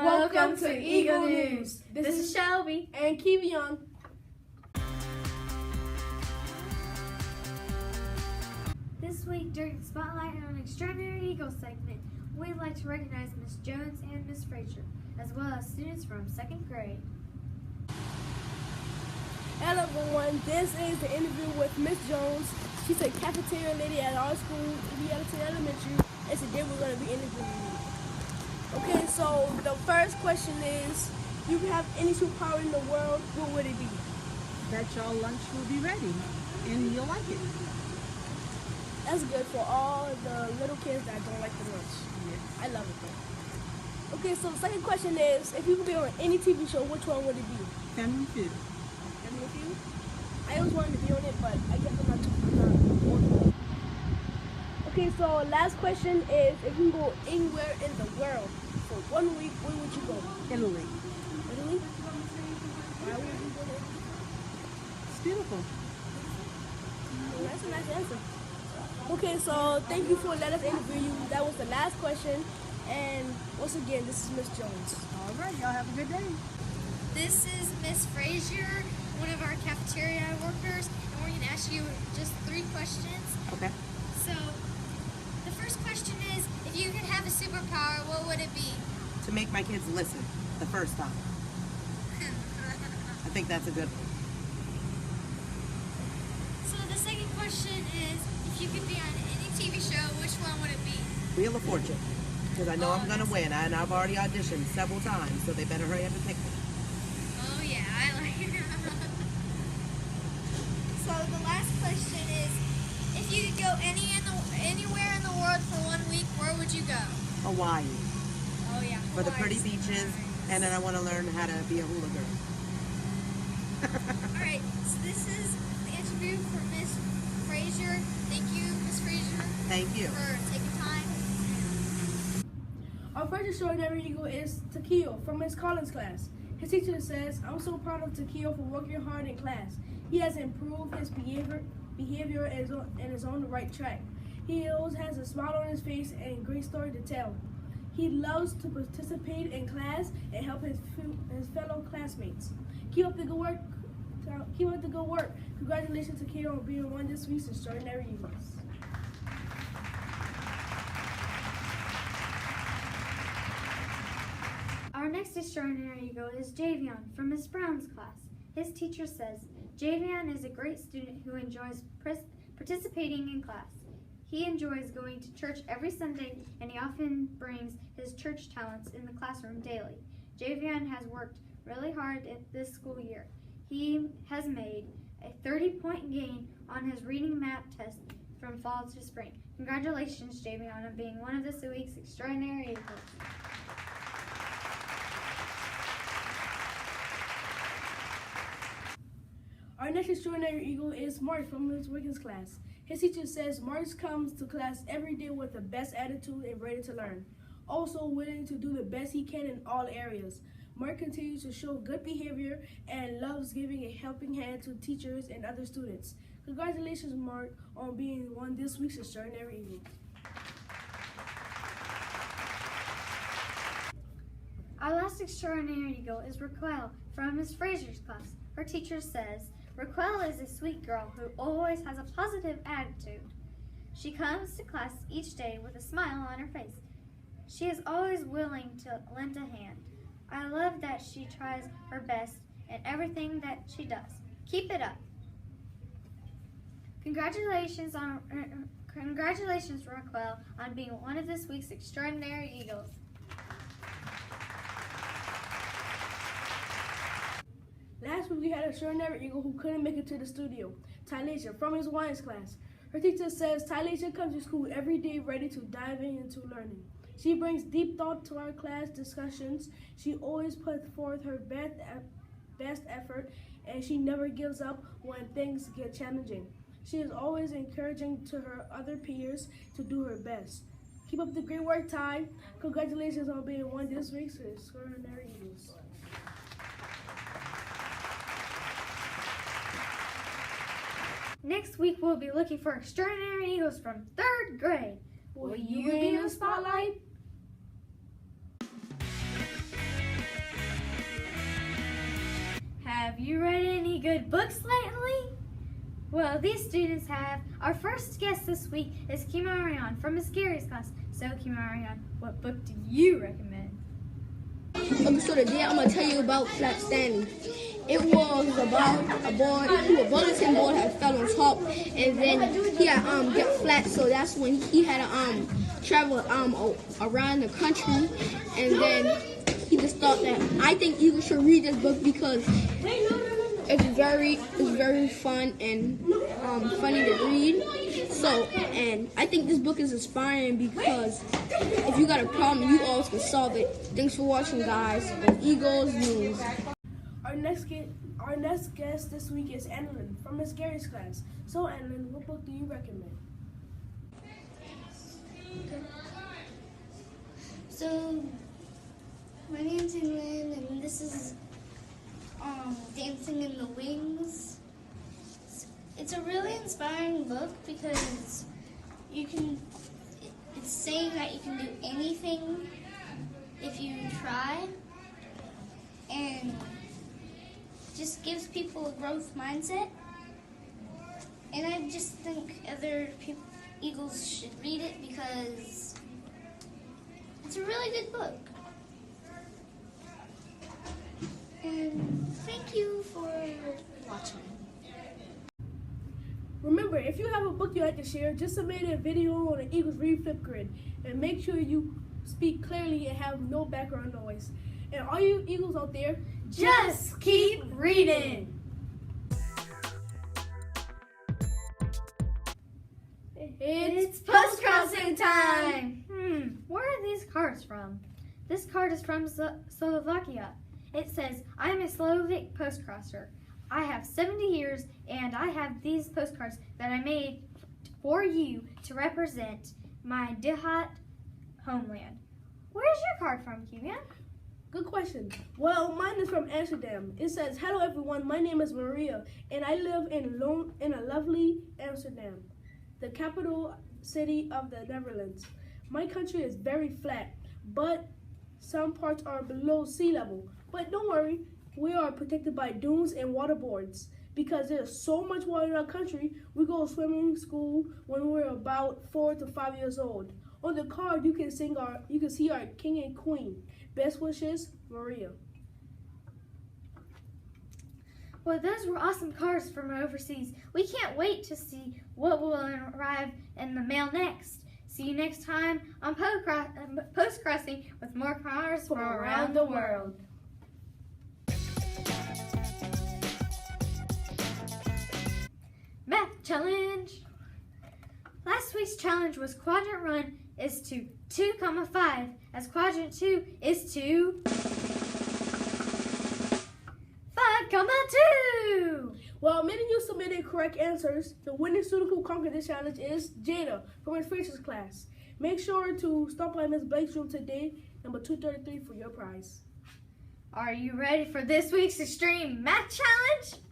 Welcome to Eagle News. This is Shelby and Kevion. This week during the Spotlight on Extraordinary Eagle segment, we'd like to recognize Miss Jones and Miss Frazier, as well as students from 2nd grade. Hello everyone, this is the interview with Miss Jones. She's a cafeteria lady at our school, Reality Elementary, and today we're going to be interviewing you. Okay, so the first question is, if you could have any superpower in the world, what would it be? That y'all lunch will be ready and you'll like it. That's good for all the little kids that don't like the lunch. Yes. I love it though. Okay, so the second question is, if you could be on any TV show, which one would it be? Family Feud. Family Feud? I always wanted to be on it, but I guess I'm not on it. Okay, so last question is, if you can go anywhere in the world for 1 week, where would you go? Italy. Italy? Why would you go there? It's beautiful. Well, that's a nice answer. Okay, so thank you for letting us interview you. That was the last question. And once again, this is Miss Jones. All right, y'all have a good day. This is Miss Frazier, one of our cafeteria workers, and we're going to ask you just 3 questions. Okay. So, the first question is, if you could have a superpower, what would it be? To make my kids listen the first time. I think that's a good one. So the second question is, if you could be on any TV show, which one would it be? Wheel of Fortune. Because I know I'm going to win, and I've already auditioned several times, so they better hurry up and pick me. Oh yeah, I like it. So the last question is, if you could go anywhere in the world for 1 week, where would you go? Hawaii. Oh yeah, For the pretty Hawaii's beaches, nice. and then I want to learn how to be a hula girl. All right, so this is the interview for Miss Frazier. Thank you, Miss Frazier, Thank you. for taking time. Our first extraordinary eagle is Takio from Miss Collins' class. His teacher says, "I'm so proud of Takio for working hard in class. He has improved his behavior and is on the right track. He always has a smile on his face and a great story to tell. He loves to participate in class and help his fellow classmates. Keep up the good work. Keep up the good work. Congratulations, Takio, on being one of this week's extraordinary eagles." Our next extraordinary eagle is Javion from Miss Brown's class. His teacher says, Javion is a great student who enjoys participating in class. He enjoys going to church every Sunday, and he often brings his church talents in the classroom daily. Javion has worked really hard this school year. He has made a 30-point gain on his reading math test from fall to spring. Congratulations, Javion, on being one of this week's extraordinary eagles. Our next extraordinary eagle is Mark from Ms. Wiggins' class. His teacher says Mark comes to class every day with the best attitude and ready to learn. Also willing to do the best he can in all areas. Mark continues to show good behavior and loves giving a helping hand to teachers and other students. Congratulations, Mark, on being one of this week's extraordinary eagles. Our last extraordinary eagle is Raquel from Miss Frazier's class. Her teacher says, Raquel is a sweet girl who always has a positive attitude. She comes to class each day with a smile on her face. She is always willing to lend a hand. I love that she tries her best in everything that she does. Keep it up. Congratulations, Raquel, on being one of this week's extraordinary eagles. Last week we had an extraordinary eagle who couldn't make it to the studio, Tylasia from Ms. Wines' class. Her teacher says Tylasia comes to school every day ready to dive into learning. She brings deep thought to our class discussions. She always puts forth her best effort, and she never gives up when things get challenging. She is always encouraging to her other peers to do her best. Keep up the great work, Ty. Congratulations on being one of this week's extraordinary eagles. Next week, we'll be looking for extraordinary eagles from 3rd grade. Will you be in the spotlight? Have you read any good books lately? Well, these students have. Our first guest this week is Kimarion from Miss Gary's class. So, Kimarion, what book do you recommend? Okay, so today I'm going to tell you about Flat Stanley. It was about a boy who a bulletin board had fell on top, and then he had got flat, so that's when he had to travel around the country, and then he just thought that I think you should read this book because it's very fun and funny to read. So, and I think this book is inspiring because if you got a problem, you always can solve it. Thanks for watching, guys. On Eagles News. Our next guest this week is Annalyn from Miss Gary's class. So, Annalyn, what book do you recommend? Okay. So, my name's Annalyn, and this is Dancing in the Wings. It's a really inspiring book because it's saying that you can do anything if you try, and just gives people a growth mindset. And I just think other Eagles should read it because it's a really good book. And thank you for watching. Remember, if you have a book you'd like to share, just submit a video on the Eagles Read Flipgrid, and make sure you speak clearly and have no background noise. And all you Eagles out there, Just keep reading. It's post-crossing time. Where are these cards from? This card is from Slovakia. It says, I'm a Slovak postcrosser. I have 70 years, and I have these postcards that I made for you to represent my Dihat homeland. Where's your card from, Kivian? good question. Well, mine is from Amsterdam. It says, hello everyone, my name is Maria, and I live in a lovely Amsterdam, the capital city of the Netherlands. My country is very flat, but some parts are below sea level. But don't worry, we are protected by dunes and waterboards. Because there's so much water in our country, we go to swimming school when we're about 4 to 5 years old. On the card, you can see our king and queen. Best wishes, Maria. Well, those were awesome cards from overseas. We can't wait to see what will arrive in the mail next. See you next time on Post Crossing with more cars from around the world. Math challenge. Last week's challenge was quadrant 1 is to 2,5, as quadrant 2 is to 5,2. Well, many of you submitted correct answers. The winning student who conquered this challenge is Jada from Miss Fraser's class. Make sure to stop by Miss Blake's room today, number 233, for your prize. Are you ready for this week's extreme math challenge?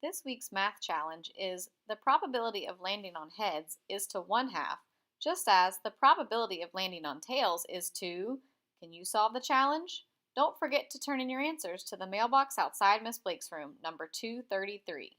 This week's math challenge is the probability of landing on heads is to 1/2, just as the probability of landing on tails is to. Can you solve the challenge? Don't forget to turn in your answers to the mailbox outside Miss Blake's room, number 233.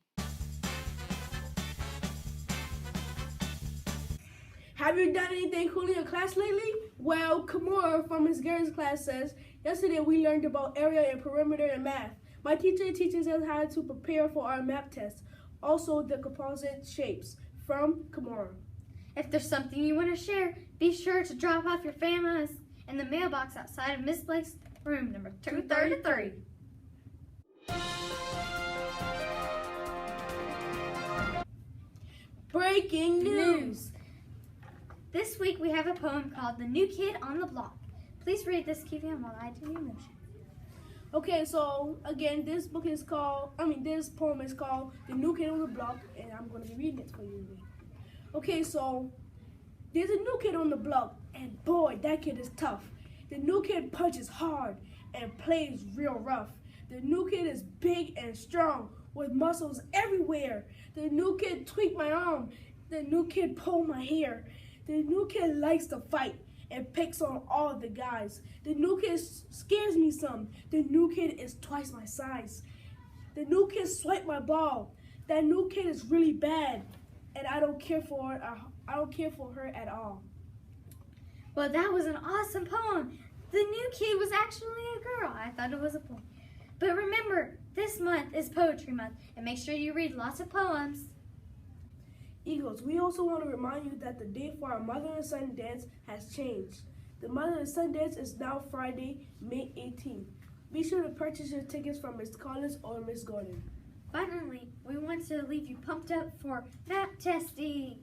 Have you done anything cool in your class lately? Well, Kamora from Miss Gary's class says, yesterday we learned about area and perimeter in math. My teacher teaches us how to prepare for our math test. Also, the composite shapes from Kamora. If there's something you want to share, be sure to drop off your families in the mailbox outside of Miss Blake's room, number 233. Breaking news! This week we have a poem called The New Kid on the Block. Please read this, Kivian, while I do your motion. Okay, so again, this poem is called The New Kid on the Block, and I'm going to be reading it for you. Okay, so there's a new kid on the block, and boy, that kid is tough. The new kid punches hard and plays real rough. The new kid is big and strong with muscles everywhere. The new kid tweaked my arm. The new kid pulled my hair. The new kid likes to fight and picks on all the guys. The new kid scares me some. The new kid is twice my size. The new kid swiped my ball. That new kid is really bad, and I don't care for her. I don't care for her at all. Well, that was an awesome poem. The new kid was actually a girl. I thought it was a boy. But remember, this month is Poetry Month, and make sure you read lots of poems. Eagles, we also want to remind you that the date for our Mother and Son dance has changed. The Mother and Son dance is now Friday, May 18th. Be sure to purchase your tickets from Miss Collins or Miss Gordon. Finally, we want to leave you pumped up for map testing.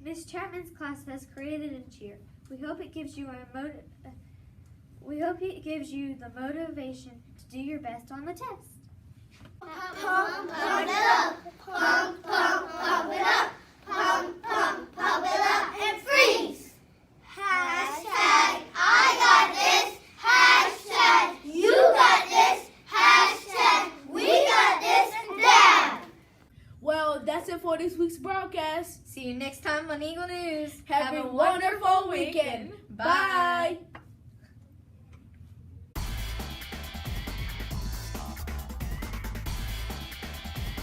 Miss Chapman's class has created a cheer. We hope it gives you the motivation to do your best on the test. Pump, pump it up. Pump, pump, pump it up. Pump, pump, pump it up and freeze. Hashtag I got this. Hashtag you got this. Hashtag we got this down. Well, that's it for this week's broadcast. See you next time on Eagle News. Have a wonderful weekend. Bye.